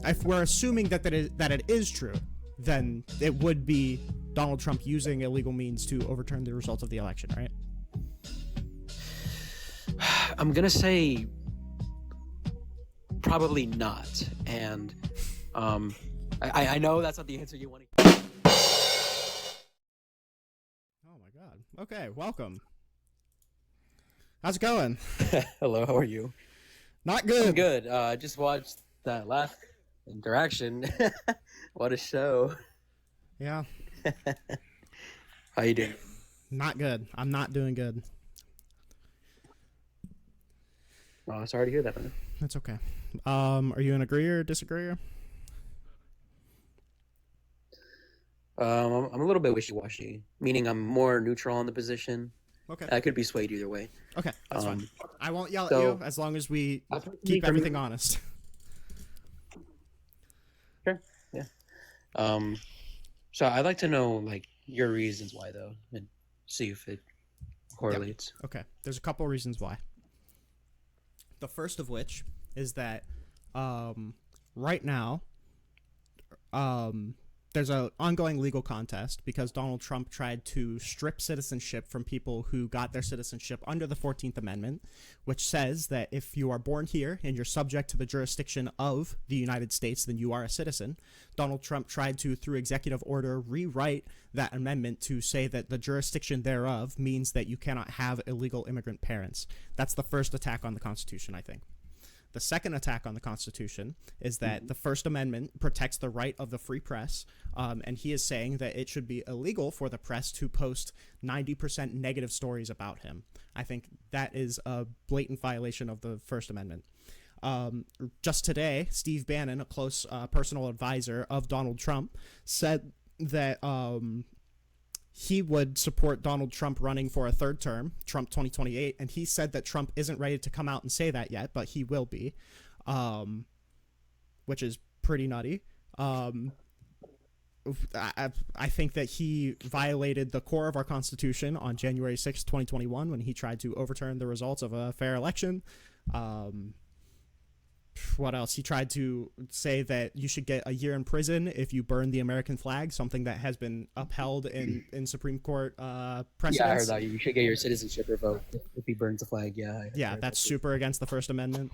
if we're assuming that it is true, then it would be Donald Trump using illegal means to overturn the results of the election, right? I'm gonna say probably not, and I know that's not the answer you want to. Oh my God. Okay, welcome. How's it going? Hello, how are you? Not good. I'm good. I just watched that last interaction. What a show. Yeah. How you doing? Not good. I'm not doing good. Oh, sorry to hear that, man. That's okay. Are you an agreeer or disagreeer? I'm a little bit wishy-washy, meaning I'm more neutral on the position. Okay. I could be swayed either way. Okay, that's fine. I won't yell at so- you as long as we keep everything honest. Sure. Yeah. So I'd like to know like your reasons why though, and see if it correlates. Okay, there's a couple reasons why. The first of which is that right now there's an ongoing legal contest because Donald Trump tried to strip citizenship from people who got their citizenship under the 14th Amendment, which says that if you are born here and you're subject to the jurisdiction of the United States, then you are a citizen. Donald Trump tried to, through executive order, rewrite that amendment to say that the jurisdiction thereof means that you cannot have illegal immigrant parents. That's the first attack on the Constitution, I think. The second attack on the Constitution is that the First Amendment protects the right of the free press, and he is saying that it should be illegal for the press to post 90% negative stories about him. I think that is a blatant violation of the First Amendment. Just today, Steve Bannon, a close personal advisor of Donald Trump, said that he would support Donald Trump running for a third term, Trump 2028, and he said that Trump isn't ready to come out and say that yet, but he will be, which is pretty nutty. I think that he violated the core of our Constitution on January 6, 2021, when he tried to overturn the results of a fair election. What else? He tried to say that you should get a year in prison if you burn the American flag, something that has been upheld in Supreme Court precedents. Yeah, I heard that. You should get your citizenship revoked if he burns the flag. Yeah, that's super against the First Amendment.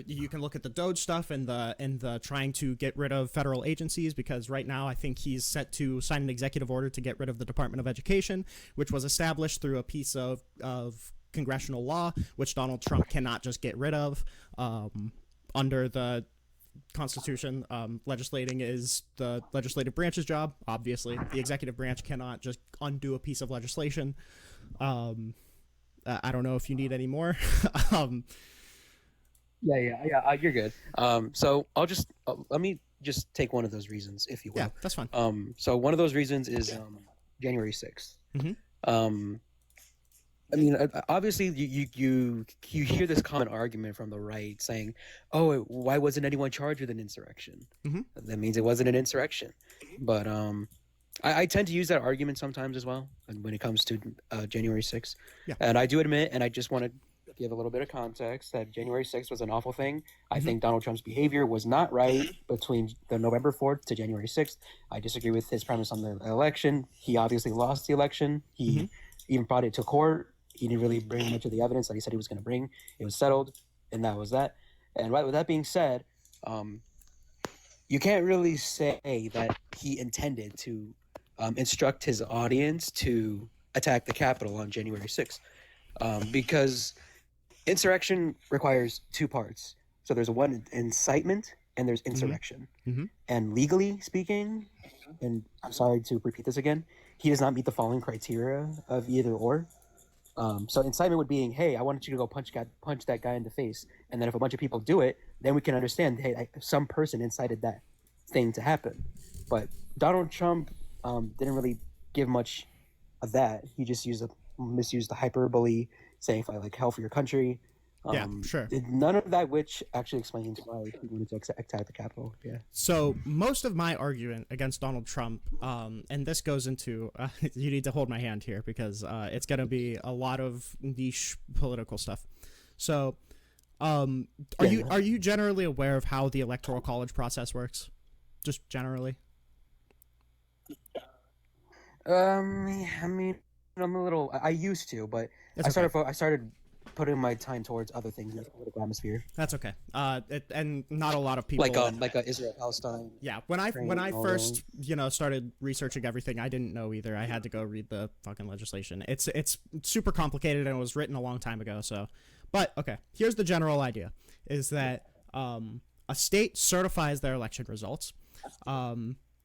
You can look at the Doge stuff and the trying to get rid of federal agencies, because right now I think he's set to sign an executive order to get rid of the Department of Education, which was established through a piece of congressional law, which Donald Trump cannot just get rid of. Under the Constitution, legislating is the legislative branch's job. Obviously, the executive branch cannot just undo a piece of legislation. I don't know if you need any more. Yeah, you're good. So I'll just let me just take one of those reasons, if you will. Yeah, that's fine. So one of those reasons is January 6th. Mm-hmm. I mean, obviously, you hear this common argument from the right saying, "Oh, why wasn't anyone charged with an insurrection?" Mm-hmm. That means it wasn't an insurrection. But I tend to use that argument sometimes as well when it comes to January 6th. Yeah. And I do admit, and I just want to give a little bit of context, that January 6th was an awful thing. I think Donald Trump's behavior was not right between the November 4th to January 6th. I disagree with his premise on the election. He obviously lost the election. He even brought it to court. He didn't really bring much of the evidence that he said he was going to bring. It was settled, and that was that. And right with that being said, you can't really say that he intended to instruct his audience to attack the Capitol on January 6th, because insurrection requires two parts. So there's one incitement and there's insurrection. Mm-hmm. And legally speaking, and I'm sorry to repeat this again, he does not meet the following criteria of either or. So incitement would be, hey, I wanted you to go punch that guy in the face, and then if a bunch of people do it, then we can understand, hey, some person incited that thing to happen. But Donald Trump didn't really give much of that. He just misused the hyperbole, saying like hell for your country. Yeah, sure. None of that, which actually explains why he wanted to attack the Capitol. Yeah. So most of my argument against Donald Trump, and this goes into, you need to hold my hand here because it's going to be a lot of niche political stuff. So Are Yeah, you go are you generally aware of how the electoral college process works? Just generally. I mean, I'm a little. I used to, but It's okay. I started putting my time towards other things in the political atmosphere, That's okay. And not a lot of people. like Israel Palestine, Yeah, when I Ukraine, all those. first started researching everything, I didn't know either. I had to go read the fucking legislation. It's super complicated and it was written a long time ago. So, but okay, here's the general idea: is that a state certifies their election results.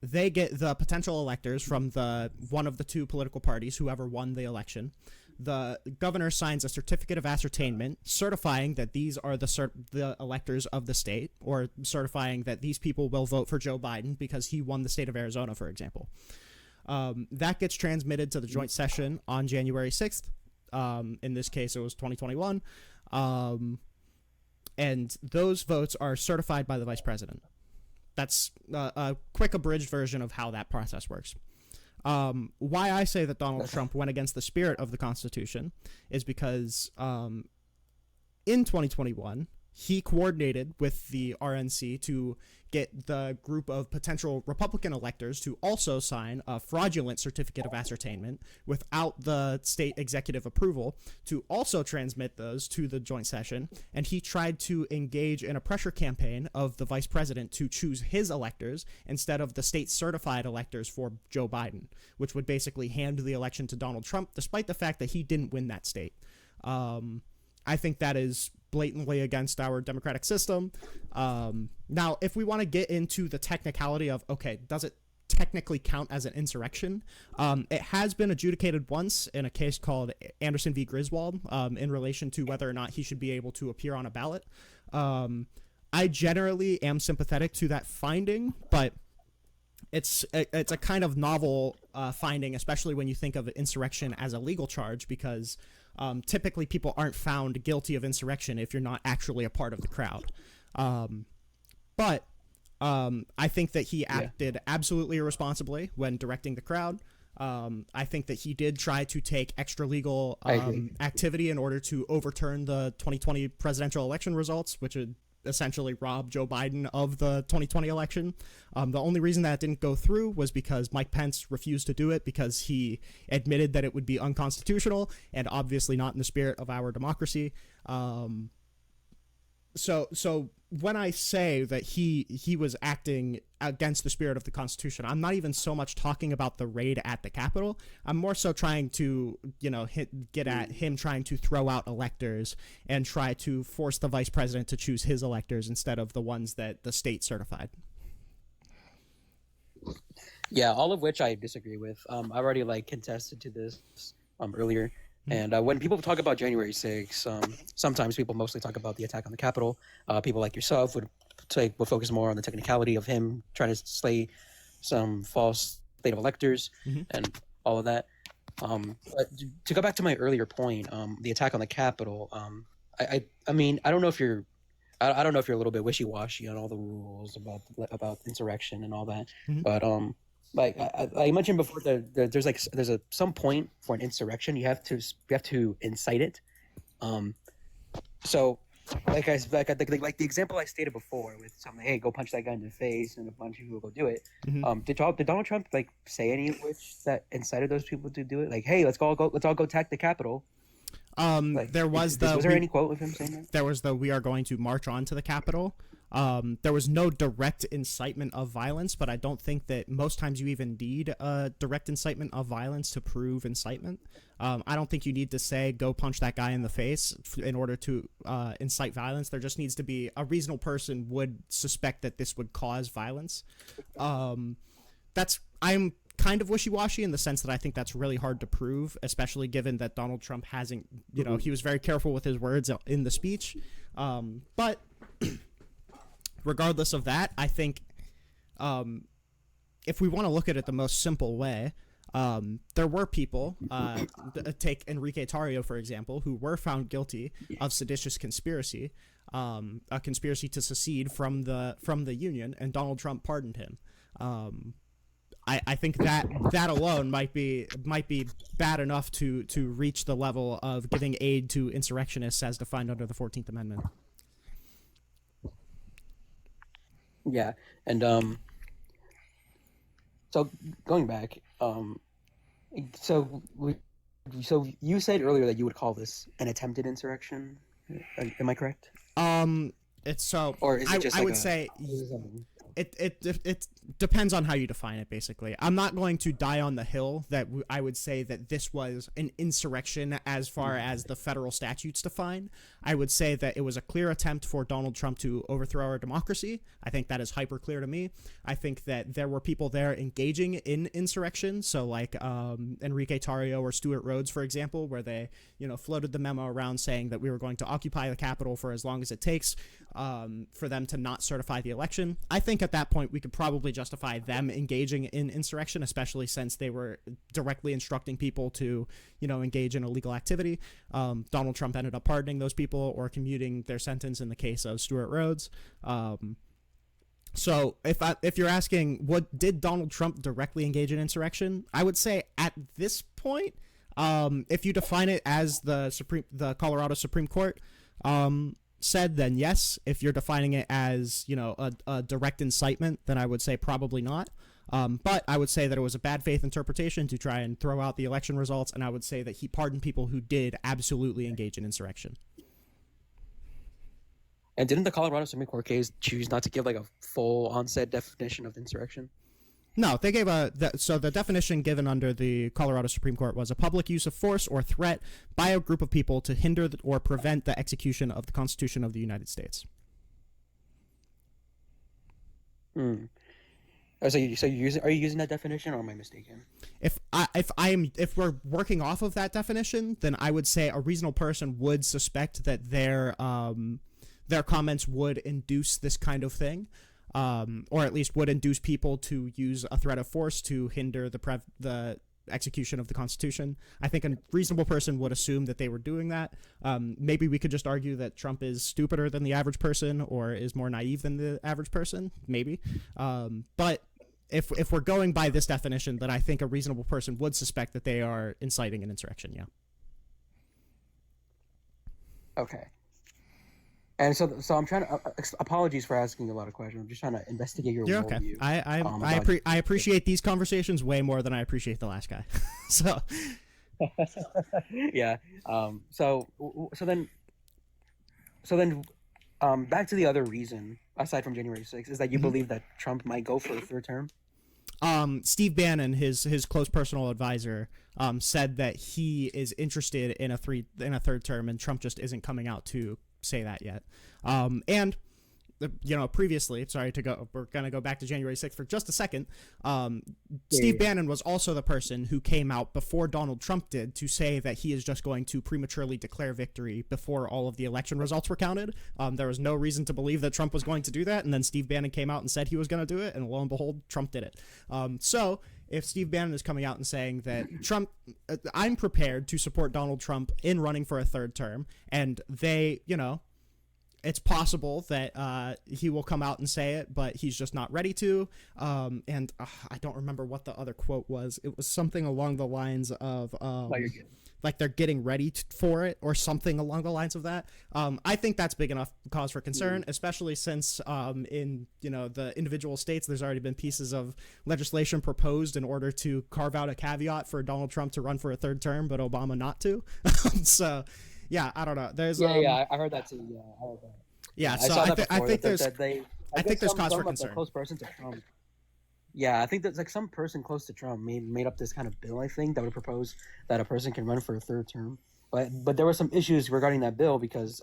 They get the potential electors from the one of the two political parties, whoever won the election. The governor signs a certificate of ascertainment certifying that these are the electors of the state, or certifying that these people will vote for Joe Biden because he won the state of Arizona, for example. That gets transmitted to the joint session on January 6th. In this case, it was 2021. And those votes are certified by the vice president. That's a quick abridged version of how that process works. Why I say that Donald Trump went against the spirit of the Constitution is because in 2021, he coordinated with the RNC to get the group of potential Republican electors to also sign a fraudulent certificate of ascertainment without the state executive approval, to also transmit those to the joint session. And he tried to engage in a pressure campaign of the vice president to choose his electors instead of the state certified electors for Joe Biden, which would basically hand the election to Donald Trump, despite the fact that he didn't win that state. I think that is blatantly against our democratic system. Now, if we want to get into the technicality of, okay, does it technically count as an insurrection? It has been adjudicated once in a case called Anderson v. Griswold in relation to whether or not he should be able to appear on a ballot. I generally am sympathetic to that finding, but it's a kind of novel finding, especially when you think of insurrection as a legal charge, because typically people aren't found guilty of insurrection if you're not actually a part of the crowd. But I think that he acted absolutely irresponsibly when directing the crowd. I think that he did try to take extra legal activity in order to overturn the 2020 presidential election results, which would essentially rob Joe Biden of the 2020 election. The only reason that didn't go through was because Mike Pence refused to do it because he admitted that it would be unconstitutional and obviously not in the spirit of our democracy. So when I say that he was acting against the spirit of the Constitution, I'm not even so much talking about the raid at the Capitol. I'm more so trying to, get at him trying to throw out electors and try to force the vice president to choose his electors instead of the ones that the state certified. Yeah, all of which I disagree with. I've already contested to this earlier. And when people talk about January 6th, sometimes people mostly talk about the attack on the Capitol. People like yourself would focus more on the technicality of him trying to slay some false state of electors and all of that. But to go back to my earlier point, the attack on the Capitol, I mean, I don't know if you're a little bit wishy-washy on all the rules about insurrection and all that, but like I mentioned before, there's some point for an insurrection you have to incite it. So like the example I stated before with something, hey, go punch that guy in the face, and a bunch of people go do it. Did Donald Trump say any of which that incited those people to do it? Like, hey, let's all go attack the Capitol. Was there any quote of him saying that? There was "We are going to march on to the Capitol." There was no direct incitement of violence, but I don't think that most times you even need a direct incitement of violence to prove incitement. I don't think you need to say, go punch that guy in the face in order to incite violence. There just needs to be a reasonable person would suspect that this would cause violence. I'm kind of wishy-washy in the sense that I think that's really hard to prove, especially given that Donald Trump hasn't, he was very careful with his words in the speech. But regardless of that, I think if we want to look at it the most simple way, there were people, take Enrique Tarrio, for example, who were found guilty of seditious conspiracy, a conspiracy to secede from the Union, and Donald Trump pardoned him. I think that alone might be bad enough to reach the level of giving aid to insurrectionists as defined under the 14th Amendment. Yeah, and so going back, so we, so you said earlier that you would call this an attempted insurrection. Am I correct? Um, it's so Or is it just I like would a? say Is it something? it depends on how you define it. Basically, I'm not going to die on the hill that I would say that this was an insurrection as far as the federal statutes define. I would say that it was a clear attempt for Donald Trump to overthrow our democracy. I think that is hyper clear to me. I think that there were people there engaging in insurrection, so like Enrique Tarrio or Stuart Rhodes, for example, where they floated the memo around saying that we were going to occupy the Capitol for as long as it takes for them to not certify the election. I think at that point we could probably justify them engaging in insurrection, especially since they were directly instructing people to, engage in illegal activity. Donald Trump ended up pardoning those people or commuting their sentence in the case of Stuart Rhodes. So if you're asking what did Donald Trump directly engage in insurrection, I would say at this point, if you define it as the Colorado Supreme Court said, then yes. If you're defining it as a direct incitement, then I would say probably not. But I would say that it was a bad faith interpretation to try and throw out the election results, and I would say that he pardoned people who did absolutely engage in insurrection. And didn't the Colorado Supreme Court case choose not to give like a full onset definition of insurrection? No, they gave so the definition given under the Colorado Supreme Court was a public use of force or threat by a group of people to hinder or prevent the execution of the Constitution of the United States. Hmm. Oh, so are you using that definition, or am I mistaken? If we're working off of that definition, then I would say a reasonable person would suspect that their comments would induce this kind of thing. Or at least would induce people to use a threat of force to hinder the execution of the Constitution. I think a reasonable person would assume that they were doing that. Maybe we could just argue that Trump is stupider than the average person or is more naive than the average person, maybe. But if we're going by this definition, then I think a reasonable person would suspect that they are inciting an insurrection, yeah. Okay. And so I'm trying to. Apologies for asking a lot of questions. I'm just trying to investigate your You're okay. worldview. I appreciate these conversations way more than I appreciate the last guy. So Yeah. So then back to the other reason aside from January 6th is that you believe that Trump might go for a third term. Steve Bannon, his close personal advisor, said that he is interested in a third term, and Trump just isn't coming out to say that yet. And previously, we're going to go back to January 6th for just a second. Steve Bannon was also the person who came out before Donald Trump did to say that he is just going to prematurely declare victory before all of the election results were counted. There was no reason to believe that Trump was going to do that, and then Steve Bannon came out and said he was going to do it, and lo and behold, Trump did it. So if Steve Bannon is coming out and saying that I'm prepared to support Donald Trump in running for a third term, and they, it's possible that he will come out and say it, but he's just not ready to. And I don't remember what the other quote was. It was something along the lines of like they're getting ready for it or something along the lines of that. I think that's big enough cause for concern, especially since in the individual states, there's already been pieces of legislation proposed in order to carve out a caveat for Donald Trump to run for a third term, but Obama not to. So. Yeah, I don't know. There's I heard that too. Yeah, I heard that. Yeah, so I think there's cause for concern. Close person to Trump. Yeah, I think there's like some person close to Trump made up this kind of bill. I think that would propose that a person can run for a third term, but there were some issues regarding that bill because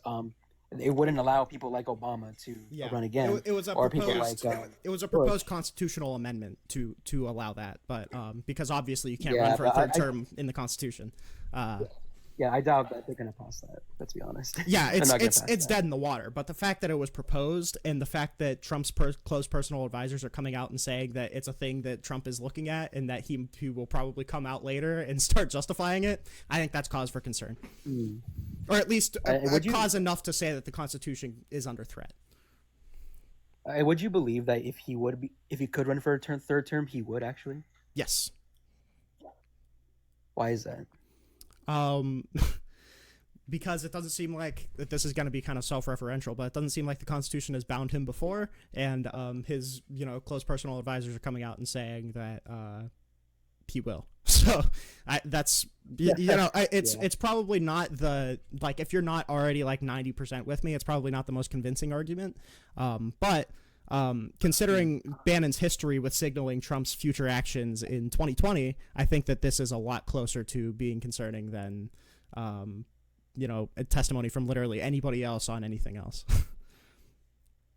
it wouldn't allow people like Obama to run again. It was a proposed constitutional amendment to allow that, but because obviously you can't run for a third term in the Constitution. Yeah, I doubt that they're gonna pass that. Let's be honest. Yeah, it's dead in the water. But the fact that it was proposed, and the fact that Trump's close personal advisors are coming out and saying that it's a thing that Trump is looking at, and that he will probably come out later and start justifying it, I think that's cause for concern, or at least cause enough to say that the Constitution is under threat. Would you believe that if he could run for a third term, he would actually? Yes. Why is that? because it doesn't seem like that this is going to be kind of self-referential, but it doesn't seem like the Constitution has bound him before, and his close personal advisors are coming out and saying that he will. So that's it's probably not the like if you're not already like 90% with me, it's probably not the most convincing argument, but. Considering Bannon's history with signaling Trump's future actions in 2020, I think that this is a lot closer to being concerning than, a testimony from literally anybody else on anything else.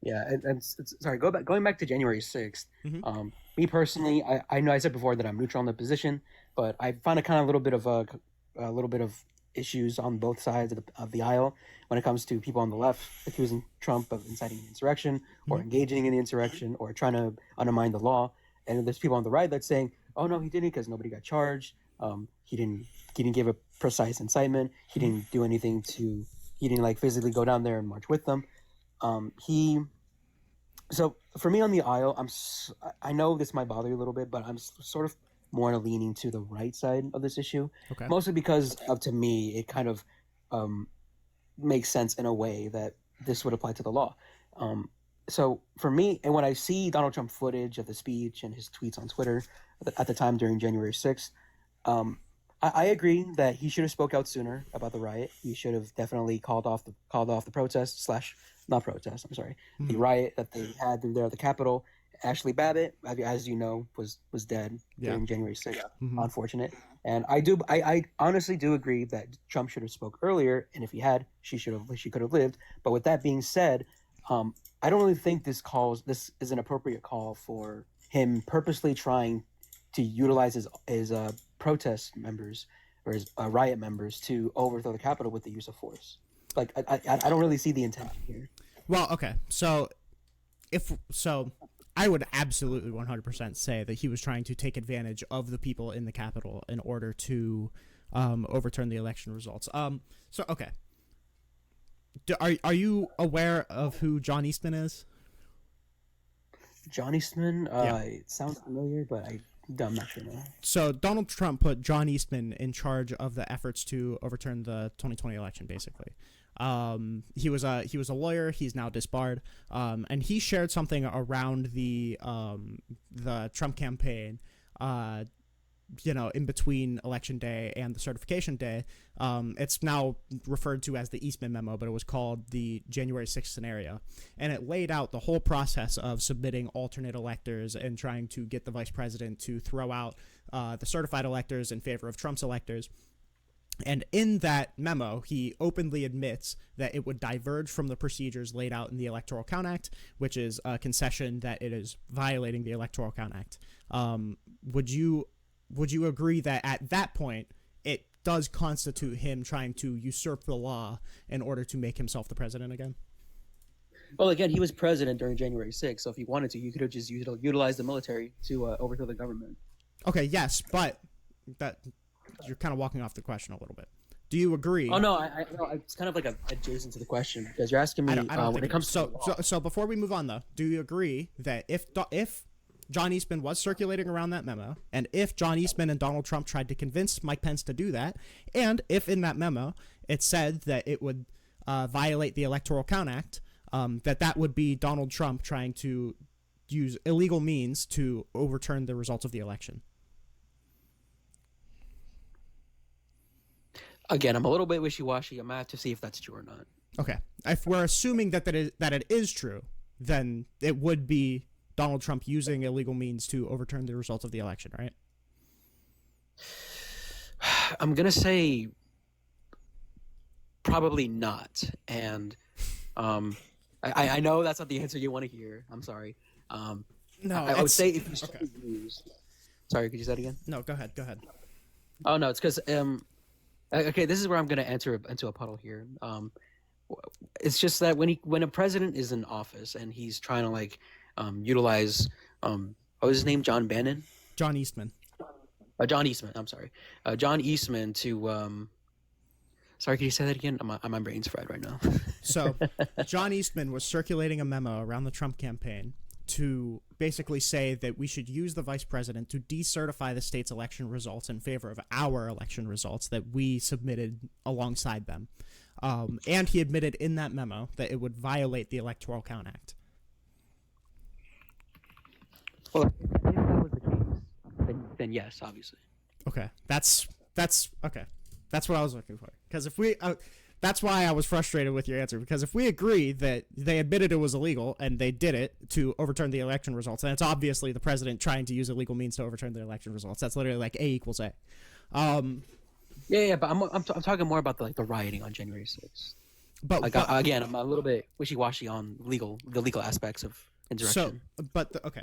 Yeah, and sorry, going back to January 6th. Mm-hmm. Me personally, I know I said before that I'm neutral on the position, but I find a kind of a little bit of issues on both sides of the aisle when it comes to people on the left accusing Trump of inciting an insurrection or engaging in the insurrection or trying to undermine the law, and there's people on the right that's saying, "Oh no, he didn't because nobody got charged. He didn't give a precise incitement. He didn't do anything he didn't like physically go down there and march with them." So for me on the aisle, I know this might bother you a little bit, but I'm sort of more leaning to the right side of this issue, Okay. mostly because to me it kind of makes sense in a way that this would apply to the law. So for me, and when I see Donald Trump footage of the speech and his tweets on Twitter at the time during January 6th, I agree that he should have spoke out sooner about the riot. He should have definitely called off the protest / not protest. I'm sorry, the riot that they had there at the Capitol. Ashley Babbitt, as you know, was dead during January 6th. Yeah. Unfortunate. And I honestly do agree that Trump should have spoke earlier, and if he had, she could have lived. But with that being said, I don't really think this is an appropriate call for him purposely trying to utilize his protest members or his riot members to overthrow the Capitol with the use of force. Like I don't really see the intention here. Well, okay, so I would absolutely 100% say that he was trying to take advantage of the people in the Capitol in order to overturn the election results. Okay. Are you aware of who John Eastman is? John Eastman? It sounds familiar, but I'm not sure now. So Donald Trump put John Eastman in charge of the efforts to overturn the 2020 election, basically. He was a lawyer. He's now disbarred. And he shared something around the Trump campaign, in between election day and the certification day. It's now referred to as the Eastman memo, but it was called the January 6th scenario. And it laid out the whole process of submitting alternate electors and trying to get the vice president to throw out, the certified electors in favor of Trump's electors. And in that memo, he openly admits that it would diverge from the procedures laid out in the Electoral Count Act, which is a concession that it is violating the Electoral Count Act. Would you agree that at that point, it does constitute him trying to usurp the law in order to make himself the president again? Well, again, he was president during January 6th, so if he wanted to, you could have just utilized the military to overthrow the government. Okay, yes, but that... You're kind of walking off the question a little bit. Do you agree? Oh no, it's kind of like adjacent to the question because you're asking me when it comes to so before we move on though, do you agree that if John Eastman was circulating around that memo, and if John Eastman and Donald Trump tried to convince Mike Pence to do that, and if in that memo it said that it would violate the Electoral Count Act, that would be Donald Trump trying to use illegal means to overturn the results of the election? Again, I'm a little bit wishy-washy. I'm going to have to see if that's true or not. Okay. If we're assuming that it is true, then it would be Donald Trump using illegal means to overturn the results of the election, right? I'm going to say probably not. And I know that's not the answer you want to hear. I'm sorry. No, I would say if you start the news. Sorry, could you say that again? No, go ahead. Oh, no, it's because... Okay, this is where I'm going to enter into a puddle here. It's just that when a president is in office and he's trying to utilize what was his name, John Bannon? John Eastman. John Eastman. I'm sorry, John Eastman to. Sorry, can you say that again? My brain's fried right now. So, John Eastman was circulating a memo around the Trump campaign to basically say that we should use the vice president to decertify the state's election results in favor of our election results that we submitted alongside them. And he admitted in that memo that it would violate the Electoral Count Act. Well, if that was the case, then yes, obviously. Okay, that's okay. That's what I was looking for. Because if we, that's why I was frustrated with your answer. Because if we agree that they admitted it was illegal and they did it to overturn the election results, then it's obviously the president trying to use illegal means to overturn the election results. That's literally like A equals A. Yeah, but I'm talking more about the rioting on January 6th. But again, I'm a little bit wishy-washy on the legal aspects of insurrection.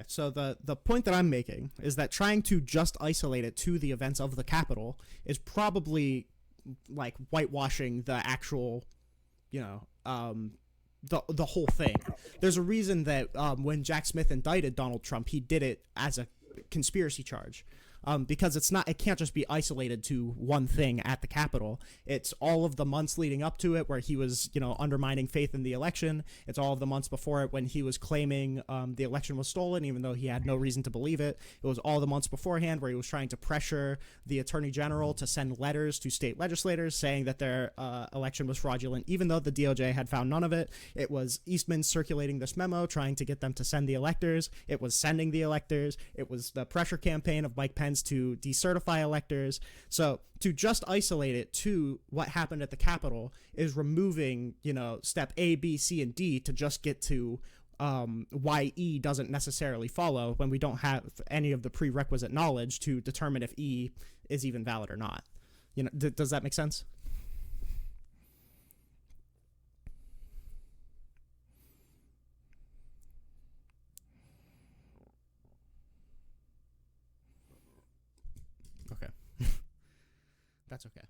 So the point that I'm making is that trying to just isolate it to the events of the Capitol is probably like whitewashing the actual, the whole thing. There's a reason that when Jack Smith indicted Donald Trump, he did it as a conspiracy charge. Because it can't just be isolated to one thing at the Capitol. It's all of the months leading up to it where he was, undermining faith in the election. It's all of the months before it when he was claiming the election was stolen, even though he had no reason to believe it. It was all the months beforehand where he was trying to pressure the Attorney General to send letters to state legislators saying that their election was fraudulent, even though the DOJ had found none of it. It was Eastman circulating this memo, trying to get them to send the electors. It was sending the electors. It was the pressure campaign of Mike Pence to decertify electors. So to just isolate it to what happened at the Capitol is removing, step A, B, C, and D to just get to why E doesn't necessarily follow when we don't have any of the prerequisite knowledge to determine if E is even valid or not. Does that make sense? Okay. That's okay.